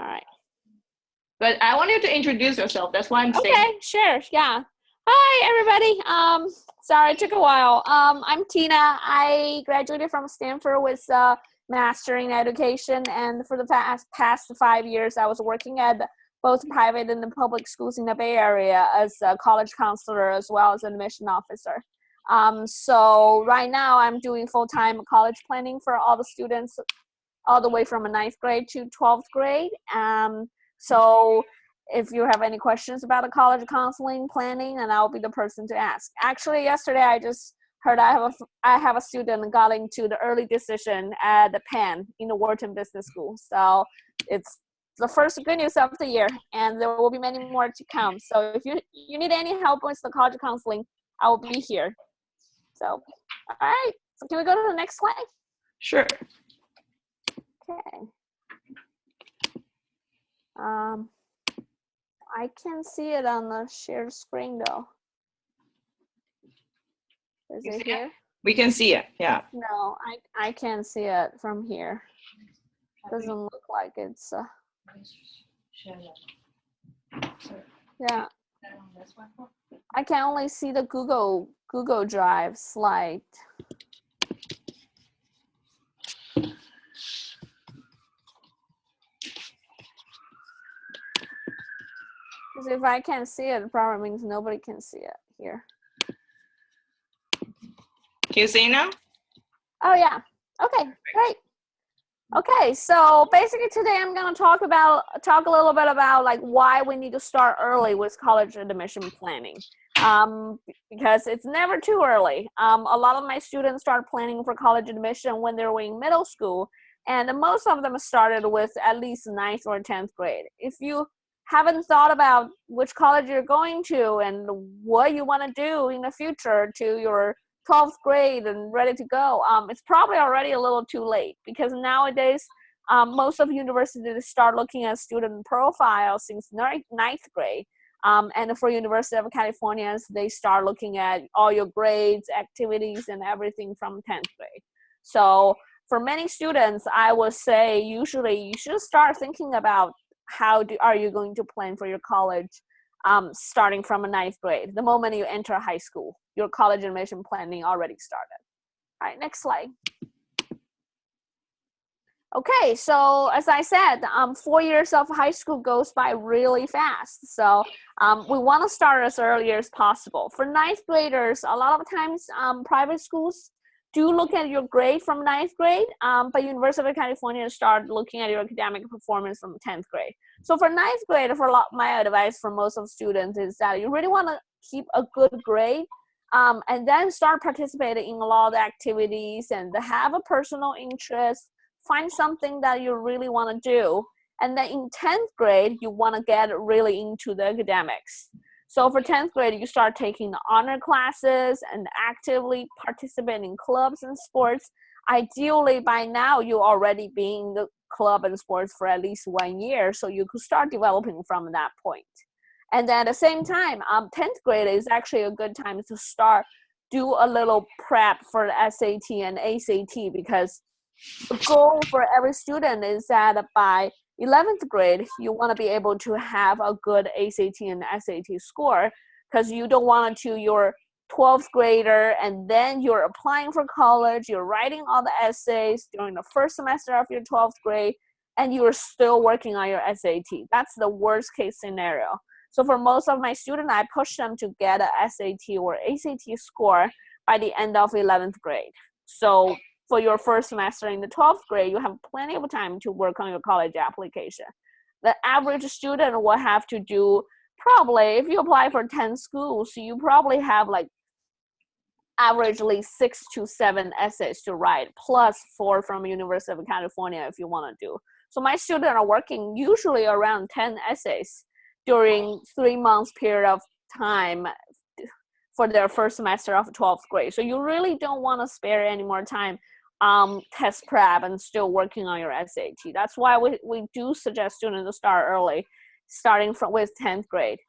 All right. But I want you to introduce yourself. That's why I'm saying. Okay, sure. Yeah. Hi, everybody. Sorry, it took a while. I'm Tina. I graduated from Stanford with master in education, and for the past 5 years, I was working at both private and the public schools in the Bay Area as a college counselor as well as an admission officer. So right now, I'm doing full-time college planning for all the students, all the way from a 9th grade to 12th grade. So if you have any questions about the college counseling planning, and I'll be the person to ask. Actually, yesterday I just heard I have a student got into the early decision at the Penn in the Wharton Business School. So it's the first good news of the year, and there will be many more to come. So if you need any help with the college counseling, I will be here. So, all right. So can we go to the next slide? Sure. Okay. I can see it on the shared screen though. Is it here? We can see it, yeah. No, I can't see it from here. Doesn't look like it's yeah. I can only see the Google Drive slide. Because if I can't see it, it probably means nobody can see it here. Can you see now? Oh yeah. Okay, great. Okay, so basically today I'm going to talk a little bit about like why we need to start early with college admission planning. Because it's never too early. A lot of my students start planning for college admission when they were in middle school, and most of them started with at least 9th or 10th grade. If you haven't thought about which college you're going to and what you want to do in the future to your 12th grade and ready to go, it's probably already a little too late, because nowadays most of universities start looking at student profiles since 9th grade. And for University of California, they start looking at all your grades, activities, and everything from 10th grade. So for many students, I would say usually you should start thinking about are you going to plan for your college starting from a 9th grade. The moment you enter high school, your college admission planning already started. All right, next slide. Okay, so as I said, 4 years of high school goes by really fast. So we want to start as early as possible. For 9th graders, a lot of times private schools do look at your grade from 9th grade, but University of California start looking at your academic performance from 10th grade. So for 9th grade, my advice for most of students is that you really want to keep a good grade, and then start participating in a lot of the activities and have a personal interest. Find something that you really want to do. And then in 10th grade, you want to get really into the academics. So for 10th grade, you start taking the honor classes and actively participate in clubs and sports. Ideally, by now, you already be in the club and sports for at least 1 year, so you could start developing from that point. And then at the same time, 10th grade is actually a good time to start do a little prep for the SAT and ACT, because the goal for every student is that by 11th grade, you want to be able to have a good ACT and SAT score, because you don't want your 12th grader and then you're applying for college, you're writing all the essays during the first semester of your 12th grade, and you're still working on your SAT. That's the worst case scenario. So for most of my students, I push them to get a SAT or ACT score by the end of 11th grade. So for your first semester in the 12th grade, you have plenty of time to work on your college application. The average student will have to do probably, if you apply for 10 schools, you probably have like averagely 6 to 7 essays to write, plus 4 from University of California if you want to do. So my students are working usually around 10 essays during 3 months period of time for their first semester of 12th grade. So you really don't want to spare any more time test prep and still working on your SAT. That's why we do suggest students to start early, starting with 10th grade.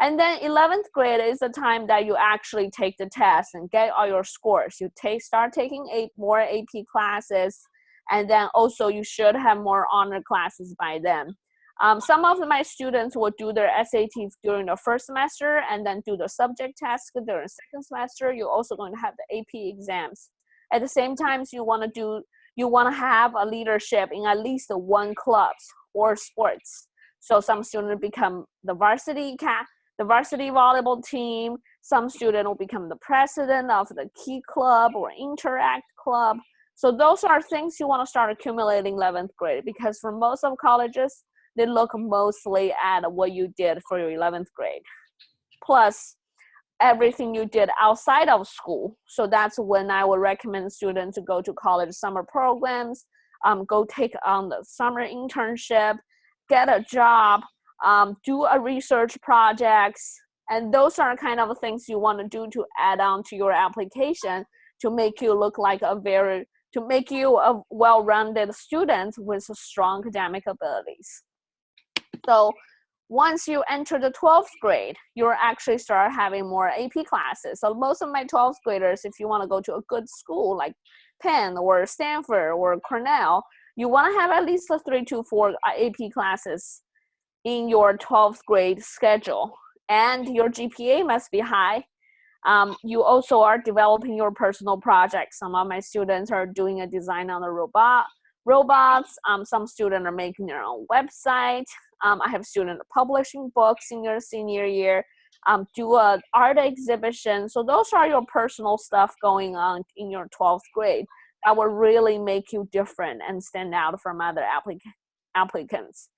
And then 11th grade is the time that you actually take the test and get all your scores. You start taking more AP classes, and then also you should have more honor classes by then. Some of my students will do their SATs during the first semester and then do the subject test during the second semester. You're also going to have the AP exams. At the same time, you want to have a leadership in at least one clubs or sports. So some students become the varsity volleyball team. Some student will become the president of the key club or interact club. So those are things you want to start accumulating 11th grade, because for most of colleges, they look mostly at what you did for your 11th grade, plus everything you did outside of school. So that's when I would recommend students to go to college summer programs, go take on the summer internship, get a job, do a research projects. And those are kind of things you want to do to add on to your application to make you look like a well-rounded student with strong academic abilities. So once you enter the 12th grade, you'll actually start having more AP classes. So most of my 12th graders, if you want to go to a good school like Penn or Stanford or Cornell, you want to have at least 3 to 4 AP classes in your 12th grade schedule. And your GPA must be high. You also are developing your personal projects. Some of my students are doing a design on the robots. Some students are making their own website. I have students publishing books in their senior year, do an art exhibition. So those are your personal stuff going on in your 12th grade that will really make you different and stand out from other applicants.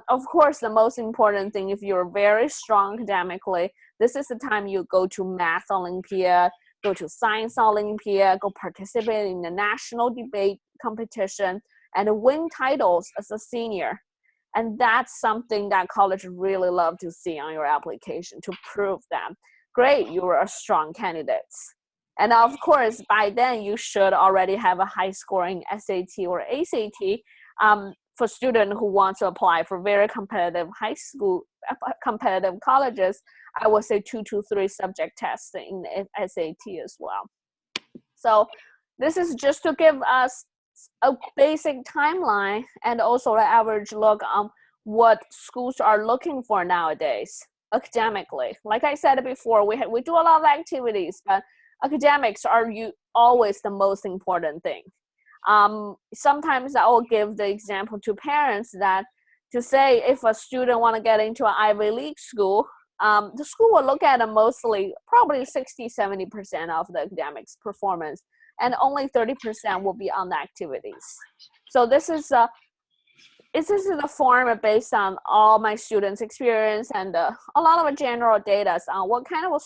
Of course, the most important thing, if you're very strong academically, this is the time you go to Math Olympiad, go to Science Olympiad, go participate in the national debate competition, and win titles as a senior. And that's something that college really love to see on your application to prove them. Great, you are a strong candidate. And of course, by then you should already have a high scoring SAT or ACT. For students who want to apply for very competitive competitive colleges, I would say 2 to 3 subject tests in SAT as well. So this is just to give us a basic timeline and also an average look on what schools are looking for nowadays academically. Like I said before, we do a lot of activities, but academics are always the most important thing. Sometimes I will give the example to parents that to say if a student want to get into an Ivy League school, the school will look at mostly probably 60-70% of the academics performance, and only 30% will be on the activities. So this is a form based on all my students' experience and a lot of general data on what kind of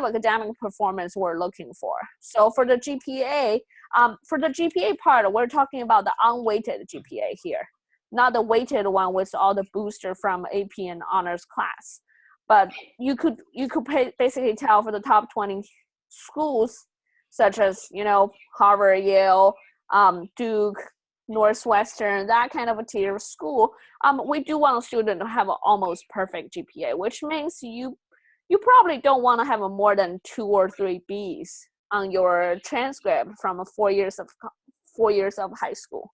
academic performance we're looking for. So for the GPA, part, we're talking about the unweighted GPA here, not the weighted one with all the booster from AP and honors class. But you could basically tell for the top 20 schools, such as Harvard, Yale, Duke, Northwestern, that kind of a tier of school. We do want a student to have an almost perfect GPA, which means you probably don't want to have more than 2 or 3 Bs on your transcript from 4 years of high school.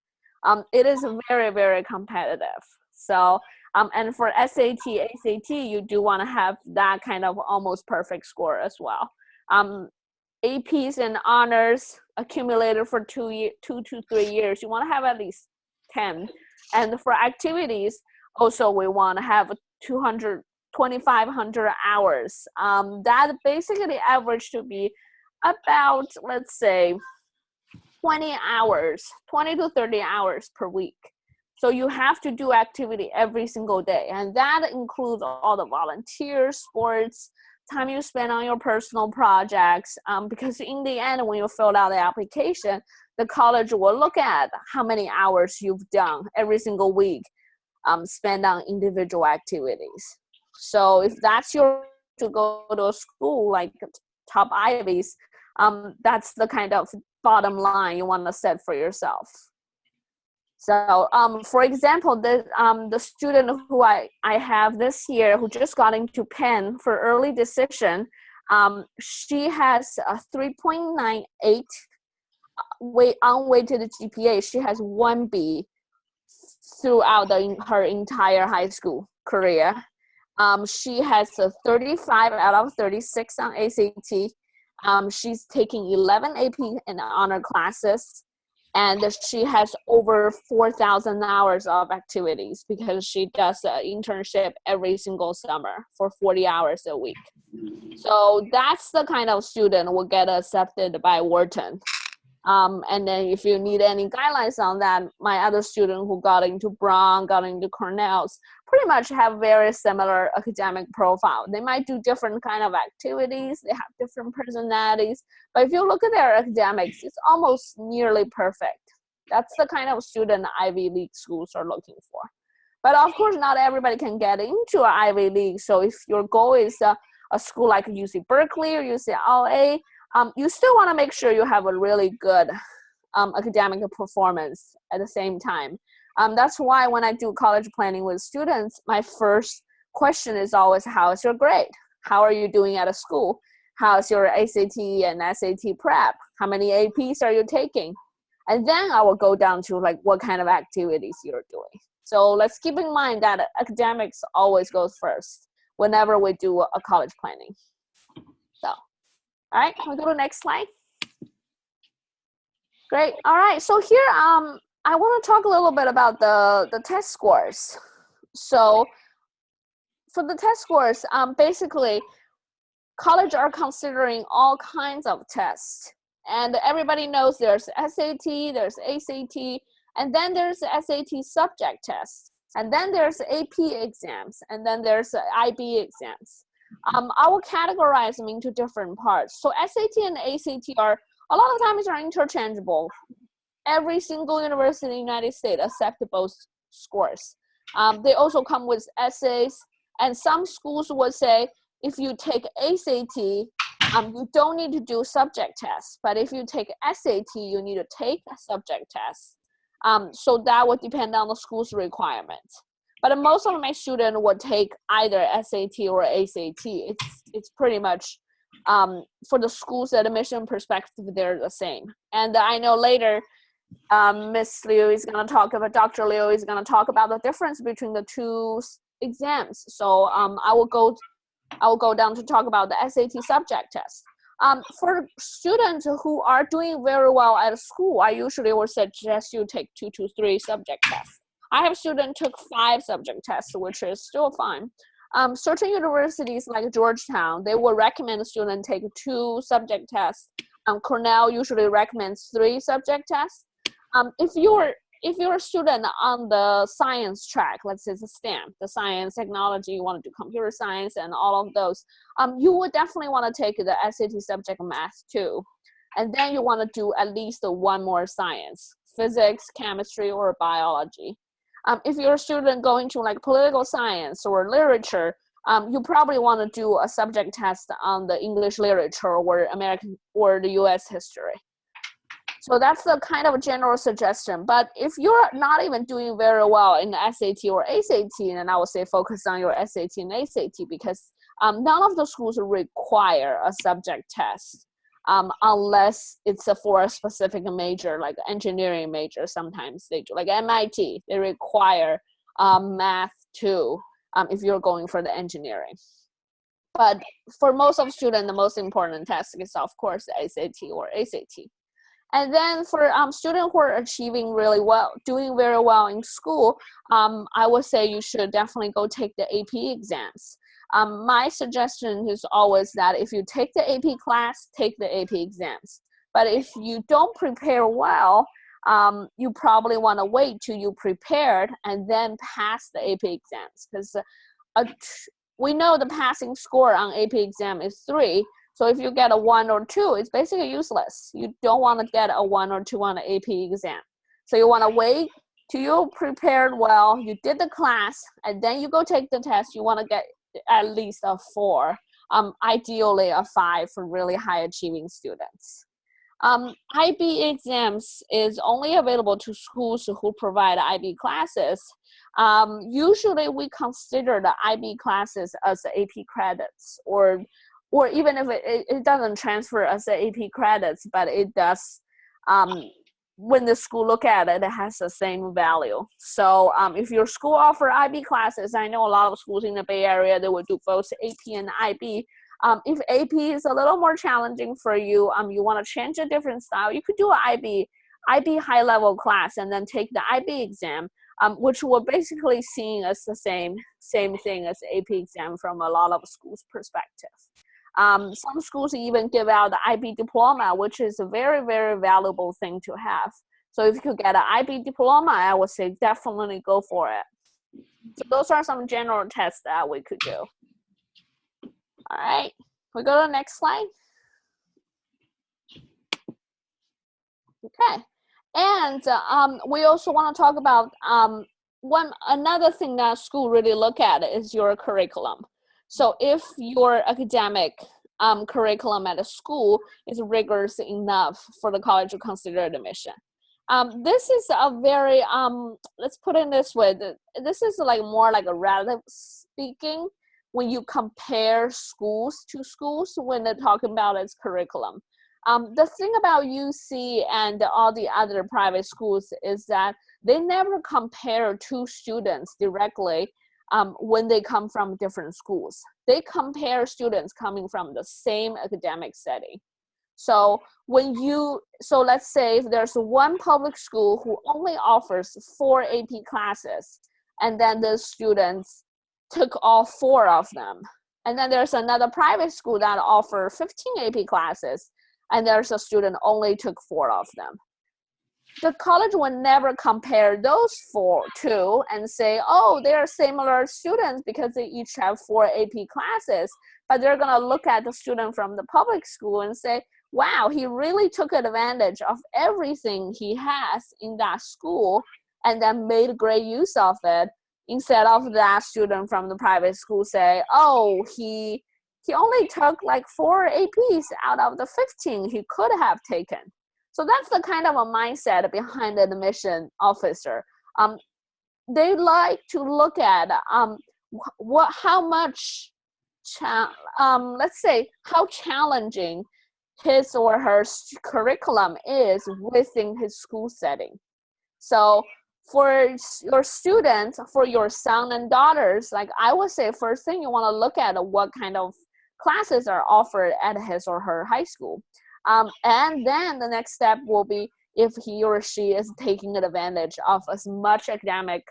It is very, very competitive. So, and for SAT, ACT, you do want to have that kind of almost perfect score as well. APs and honors accumulated for 2 to 3 years, you want to have at least 10. And for activities, also we want to have 2,500 hours. That basically average to be about, let's say, 20 to 30 hours per week. So you have to do activity every single day. And that includes all the volunteer sports, time you spend on your personal projects. Because in the end, when you fill out the application, the college will look at how many hours you've done every single week spent on individual activities. So if that's your to go to a school like top Ivies, that's the kind of bottom line you want to set for yourself. So for example, the student who I have this year who just got into Penn for early decision, she has a 3.98 unweighted GPA. She has 1 B, throughout her entire high school career. She has a 35 out of 36 on ACT. She's taking 11 AP and honor classes, and she has over 4,000 hours of activities because she does an internship every single summer for 40 hours a week. So that's the kind of student will get accepted by Wharton. And then if you need any guidelines on that, my other student who got into Brown, got into Cornell's, pretty much have very similar academic profile. They might do different kind of activities, they have different personalities, but if you look at their academics, it's almost nearly perfect. That's the kind of student Ivy League schools are looking for. But of course, not everybody can get into an Ivy League. So if your goal is a school like UC Berkeley or UCLA, you still want to make sure you have a really good academic performance at the same time. That's why when I do college planning with students, my first question is always, how is your grade? How are you doing at a school? How's your ACT and SAT prep? How many APs are you taking? And then I will go down to like what kind of activities you're doing. So let's keep in mind that academics always goes first whenever we do a college planning. So, all right, we'll go to the next slide. Great. All right. So here, I want to talk a little bit about the test scores. So for the test scores, basically, college are considering all kinds of tests. And everybody knows there's SAT, there's ACT, and then there's the SAT subject test. And then there's AP exams, and then there's IB exams. I will categorize them into different parts. So SAT and ACT are, a lot of times are interchangeable. Every single university in the United States accept both scores. They also come with essays, and some schools would say, if you take ACT, you don't need to do subject tests, but if you take SAT, you need to take a subject test. So that would depend on the school's requirements. But most of my students would take either SAT or ACT. It's pretty much, for the school's admission perspective, they're the same. And I know later, Miss Liu is going to talk about, Dr. Liu is going to talk about the difference between the two exams. So I will go down to talk about the SAT subject test. For students who are doing very well at school, I usually would suggest you take 2 to 3 subject tests. I have students took 5 subject tests, which is still fine. Certain universities like Georgetown, they will recommend the student take 2 subject tests. Cornell usually recommends 3 subject tests. If you're a student on the science track, let's say the STEM, the science, technology, you want to do computer science and all of those, you would definitely want to take the SAT subject math too. And then you want to do at least 1 more science, physics, chemistry, or biology. If you're a student going to like political science or literature, you probably want to do a subject test on the English literature or American or the US history. So that's the kind of general suggestion. But if you're not even doing very well in the SAT or ACT, then I would say focus on your SAT and ACT, because none of the schools require a subject test unless it's for a specific major, like engineering major. Sometimes they do, like MIT, they require math too if you're going for the engineering. But for most of students, the most important test is, of course, the SAT or ACT. And then for students who are achieving really well, doing very well in school, I would say you should definitely go take the AP exams. My suggestion is always that if you take the AP class, take the AP exams. But if you don't prepare well, you probably want to wait till you prepared and then pass the AP exams. Because we know the passing score on AP exam is 3. So if you get a 1 or 2, it's basically useless. You don't want to get a 1 or 2 on the AP exam. So you want to wait till you prepared well, you did the class, and then you go take the test. You want to get at least a 4, ideally a 5 for really high achieving students. IB exams is only available to schools who provide IB classes. Usually we consider the IB classes as AP credits, or even if it doesn't transfer as AP credits, but it does when the school look at it, it has the same value. So if your school offer IB classes, I know a lot of schools in the Bay Area, they will do both AP and IB. If AP is a little more challenging for you, you want to change a different style, you could do an IB high level class and then take the IB exam, which we're basically seeing as the same thing as AP exam from a lot of schools' perspective. Some schools even give out the IB diploma, which is a very, very valuable thing to have. So if you could get an IB diploma, I would say definitely go for it. So those are some general tests that we could do. All right, we go to the next slide. Okay, and we also want to talk about another thing that school really look at is your curriculum. So if your academic curriculum at a school is rigorous enough for the college to consider admission. This is a very, let's put it this way, this is like more like a relative speaking when you compare schools to schools when they're talking about its curriculum. The thing about UC and all the other private schools is that they never compare two students directly when they come from different schools. They compare students coming from the same academic setting. So let's say if there's one public school who only offers 4 AP classes, and then the students took all 4 of them. And then there's another private school that offers 15 AP classes, and there's a student only took 4 of them. The college will never compare those 2 and say, oh, they're similar students because they each have 4 AP classes, but they're gonna look at the student from the public school and say, wow, he really took advantage of everything he has in that school and then made great use of it, instead of that student from the private school say, oh, he only took like 4 APs out of the 15 he could have taken. So that's the kind of a mindset behind the admission officer. They like to look at how much, let's say, how challenging his or her curriculum is within his school setting. So for your students, for your son and daughters, like I would say, first thing you want to look at what kind of classes are offered at his or her high school. And then the next step will be if he or she is taking advantage of as much academic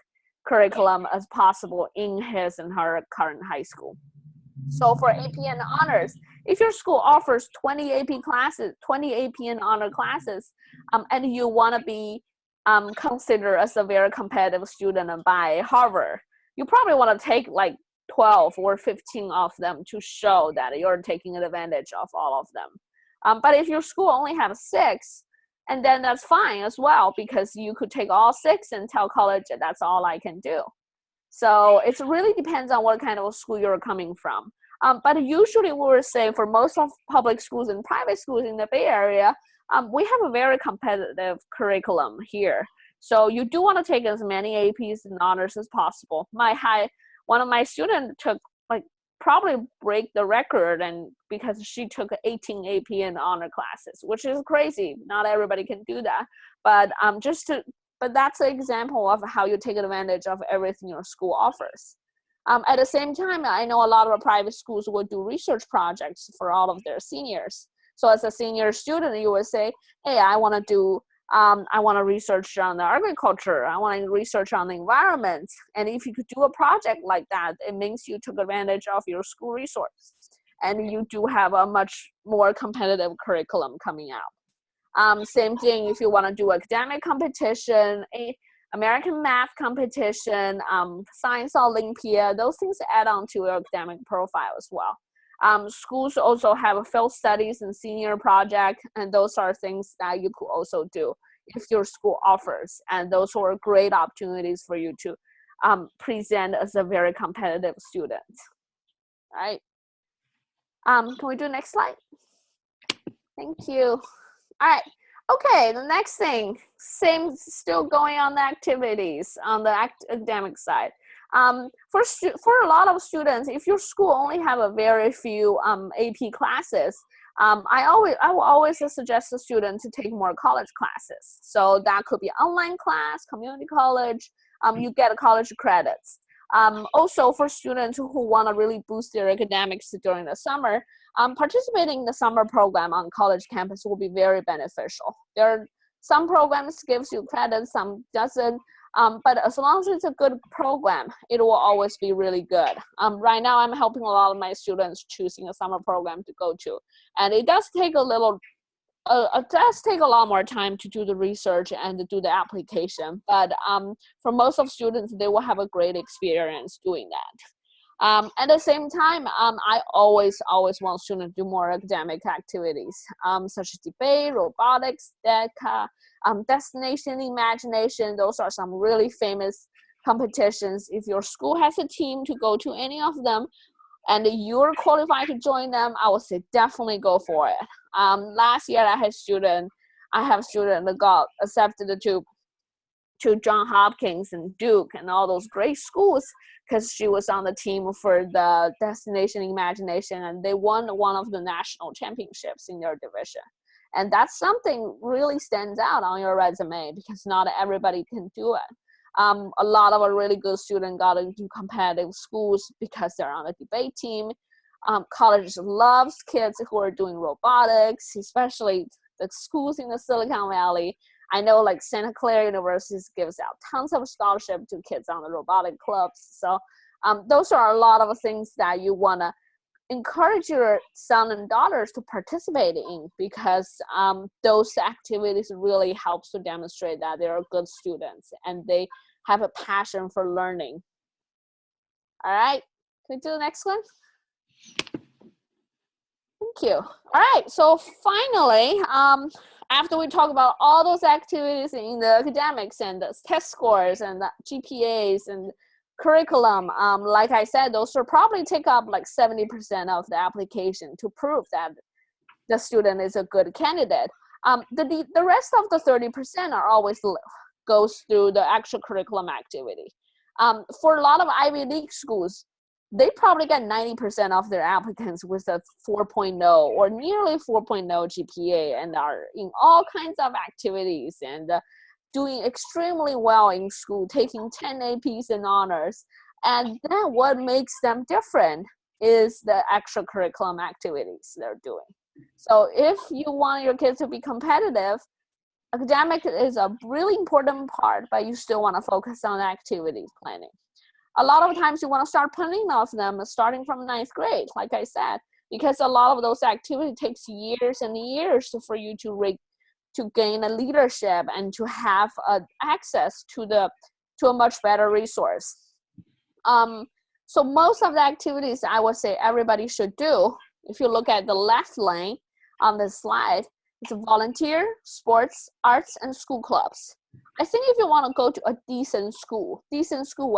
curriculum as possible in his and her current high school. So for AP and honors, if your school offers 20 AP classes, 20 AP and honor classes, and you want to be considered as a very competitive student by Harvard, you probably want to take like 12 or 15 of them to show that you're taking advantage of all of them. But if your school only has 6, and then that's fine as well, because you could take all 6 and tell college that that's all I can do. So it really depends on what kind of school you're coming from. But usually we would say for most of public schools and private schools in the Bay Area, we have a very competitive curriculum here. So you do want to take as many APs and honors as possible. One of my students took probably break the record, and because she took 18 AP and honor classes, which is crazy. Not everybody can do that, but that's an example of how you take advantage of everything your school offers. At the same time, I know a lot of private schools will do research projects for all of their seniors. So as a senior student, you would say, hey, I want to research on the agriculture. I want to research on the environment. And if you could do a project like that, it means you took advantage of your school resource. And you do have a much more competitive curriculum coming out. Same thing if you want to do academic competition, American math competition, science Olympia, those things add on to your academic profile as well. Schools also have a field studies and senior project, and those are things that you could also do if your school offers, and those are great opportunities for you to present as a very competitive student. All right. Can we do next slide? Thank you. All right. Okay, the next thing, still going on the activities on the academic side. For a lot of students, if your school only have a very few AP classes, I will always suggest the student to take more college classes. So that could be online class, community college. You get college credits. Also, for students who want to really boost their academics during the summer, participating in the summer program on college campus will be very beneficial. There are some programs gives you credits, some doesn't. But as long as it's a good program, it will always be really good. Right now, I'm helping a lot of my students choosing a summer program to go to, and it does take it does take a lot more time to do the research and to do the application. But for most of students, they will have a great experience doing that. At the same time, I always want students to do more academic activities, such as debate, robotics, DECA, destination imagination. Those are some really famous competitions. If your school has a team to go to any of them, and you're qualified to join them, I would say definitely go for it. Last year, I have a student that got accepted to Johns Hopkins and Duke and all those great schools because she was on the team for the Destination Imagination, and they won one of the national championships in their division. And that's something really stands out on your resume because not everybody can do it. A lot of a really good student got into competitive schools because they're on a debate team. College loves kids who are doing robotics, especially the schools in the Silicon Valley. I know like Santa Clara University gives out tons of scholarship to kids on the robotic clubs. So those are a lot of things that you want to encourage your son and daughters to participate in because those activities really helps to demonstrate that they are good students and they have a passion for learning. All right, can we do the next one? Thank you. All right, so finally, after we talk about all those activities in the academics and the test scores and the GPAs and curriculum, like I said, those will probably take up like 70% of the application to prove that the student is a good candidate. The rest of the 30% are always goes through the extracurriculum activity. For a lot of Ivy League schools, they probably get 90% of their applicants with a 4.0 or nearly 4.0 GPA and are in all kinds of activities and doing extremely well in school, taking 10 APs and honors. And then what makes them different is the extracurriculum activities they're doing. So if you want your kids to be competitive, academic is a really important part, but you still want to focus on activity planning. A lot of times you want to start planning of them starting from 9th grade, like I said, because a lot of those activities takes years and years for you to gain a leadership and to have access to a much better resource. So most of the activities I would say everybody should do, if you look at the left lane on this slide, it's volunteer, sports, arts, and school clubs. I think if you want to go to a decent school,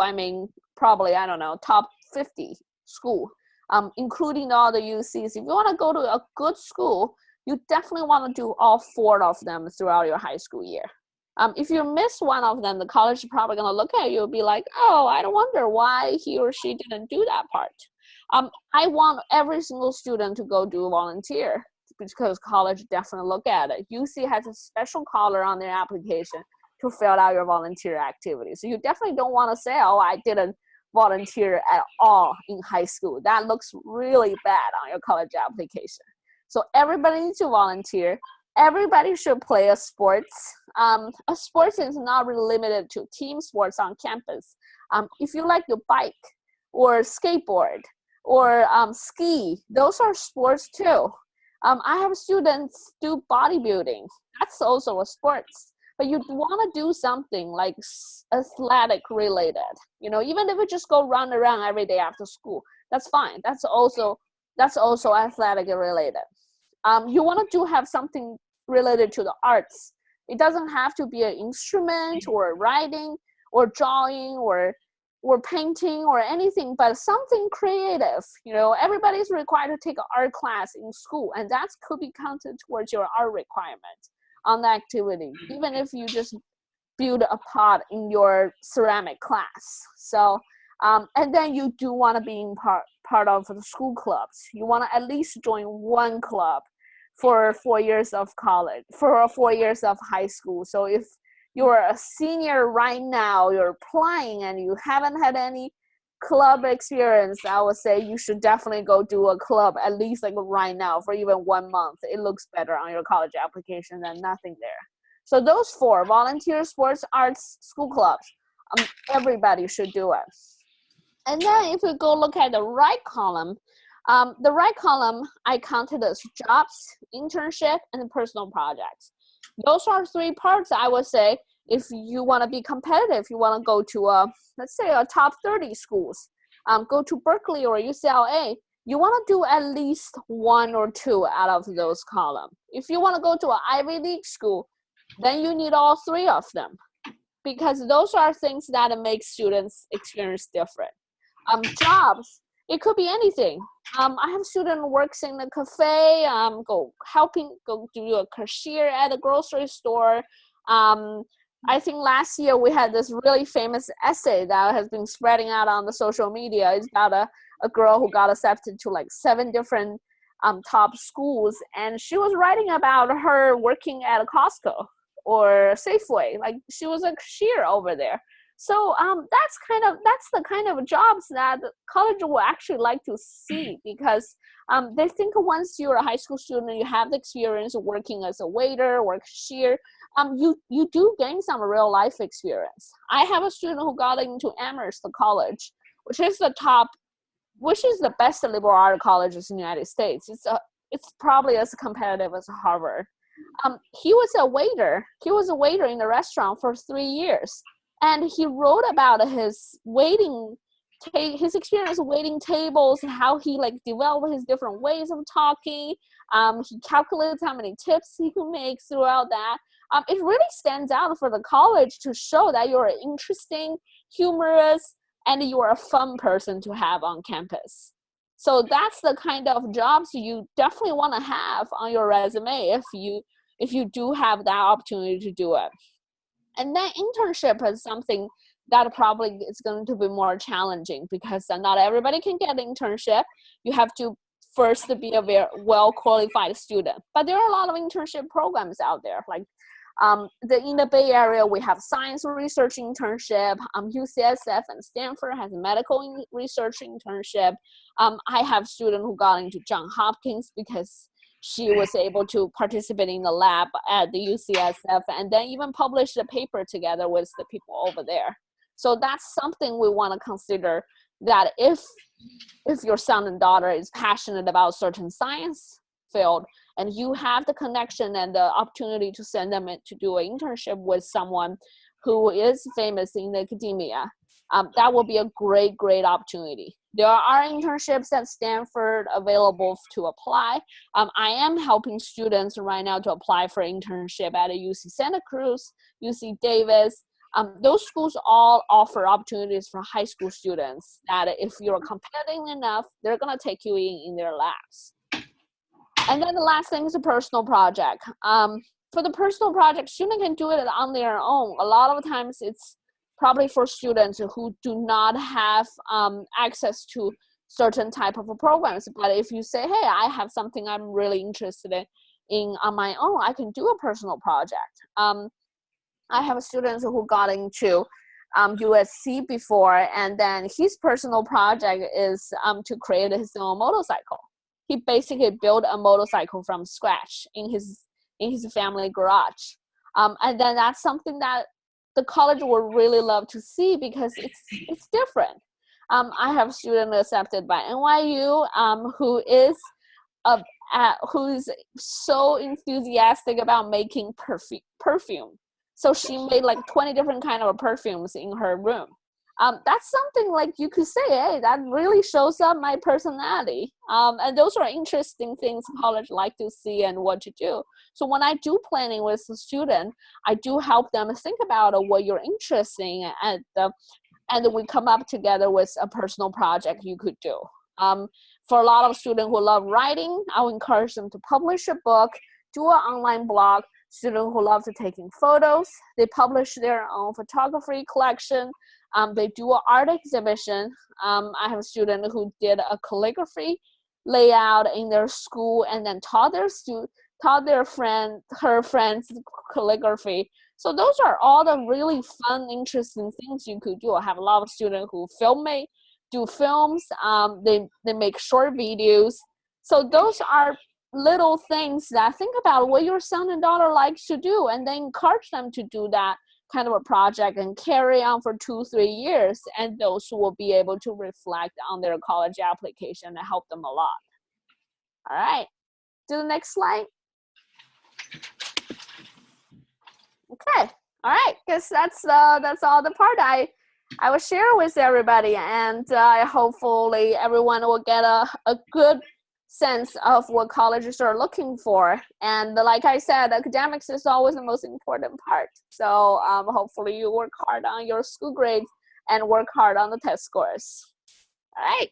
I mean, probably, I don't know, top 50 school, including all the UCs. If you want to go to a good school, you definitely want to do all 4 of them throughout your high school year. If you miss one of them, the college is probably going to look at you and be like, oh, I don't wonder why he or she didn't do that part. I want every single student to go do volunteer because college definitely look at it. UC has a special color on their application to fill out your volunteer activities. So you definitely don't want to say, oh, I didn't volunteer at all in high school. That looks really bad on your college application. So everybody needs to volunteer. Everybody should play a sports. A sports is not really limited to team sports on campus. If you like to bike or skateboard or ski, those are sports too. I have students do bodybuilding. That's also a sports. But you want to do something like athletic related. You know, even if you just go run around every day after school, that's fine. That's also athletic related. You want to have something related to the arts. It doesn't have to be an instrument or writing or drawing or painting or anything, but something creative. You know, everybody's required to take an art class in school, and that could be counted towards your art requirement on the activity, even if you just build a pot in your ceramic class. So, and then you do want to be in part of the school clubs. You want to at least join one club for 4 years of college, for 4 years of high school. So if you're a senior right now, you're applying and you haven't had any club experience, I would say you should definitely go do a club at least like right now for even 1 month. It looks better on your college application than nothing there. So those 4: volunteer, sports, arts, school clubs. Everybody should do it. And then if we go look at the right column, I counted as jobs, internship, and personal projects. Those are 3 parts, I would say. If you want to be competitive, you want to go to let's say a top 30 schools, go to Berkeley or UCLA, you want to do at least 1 or 2 out of those columns. If you want to go to an Ivy League school, then you need all 3 of them, because those are things that make students experience different. Jobs, it could be anything. I have a student who works in a cafe, go do a cashier at a grocery store. I think last year we had this really famous essay that has been spreading out on the social media. It's about a girl who got accepted to like 7 different top schools, and she was writing about her working at a Costco or Safeway. Like she was a cashier over there. So that's the kind of jobs that college will actually like to see, because they think once you're a high school student, you have the experience of working as a waiter or cashier, you do gain some real life experience. I have a student who got into Amherst College, which is the best liberal arts colleges in the United States. It's probably as competitive as Harvard. He was a waiter. He was a waiter in the restaurant for 3 years. And he wrote about his experience waiting tables, how he like developed his different ways of talking. He calculates how many tips he can make throughout that. It really stands out for the college to show that you're interesting, humorous, and you're a fun person to have on campus. So that's the kind of jobs you definitely want to have on your resume if you do have that opportunity to do it. And then internship is something that probably is going to be more challenging, because not everybody can get an internship. You have to first be a very well-qualified student. But there are a lot of internship programs out there. Like in the Bay Area, we have science research internship. UCSF and Stanford has a medical research internship. I have a student who got into Johns Hopkins because she was able to participate in the lab at the UCSF and then even publish a paper together with the people over there. So that's something we want to consider, that if your son and daughter is passionate about certain science field and you have the connection and the opportunity to send them to do an internship with someone who is famous in academia, that will be a great opportunity. There are internships at Stanford available to apply. I am helping students right now to apply for internship at UC Santa Cruz, UC Davis. Those schools all offer opportunities for high school students that if you're competitive enough, they're going to take you in their labs. And then the last thing is a personal project. For the personal project, students can do it on their own. A lot of times it's probably for students who do not have access to certain type of programs. But if you say, hey, I have something I'm really interested in on my own, I can do a personal project. I have a student who got into USC before, and then his personal project is to create his own motorcycle. He basically built a motorcycle from scratch in his family garage. And then that's something that the college would really love to see, because it's different. I have a student accepted by NYU who is so enthusiastic about making perfume. So she made like 20 different kind of perfumes in her room. That's something like you could say, hey, that really shows up my personality. And those are interesting things college like to see and what to do. So when I do planning with the student, I do help them think about what you're interested in, and we come up together with a personal project you could do. For a lot of students who love writing, I'll encourage them to publish a book, do an online blog. Students who love to taking photos, they publish their own photography collection. They do an art exhibition. I have a student who did a calligraphy layout in their school and then taught taught her friends calligraphy. So those are all the really fun, interesting things you could do. I have a lot of students who do films. They make short videos. So those are little things that think about what your son and daughter likes to do, and then encourage them to do that kind of a project and carry on for 2-3 years, and those will be able to reflect on their college application and help them a lot. All right, do the next slide. Okay, all right, guess that's all the part I will share with everybody, and hopefully everyone will get a good sense of what colleges are looking for. And like I said, academics is always the most important part. So hopefully you work hard on your school grades and work hard on the test scores. All right.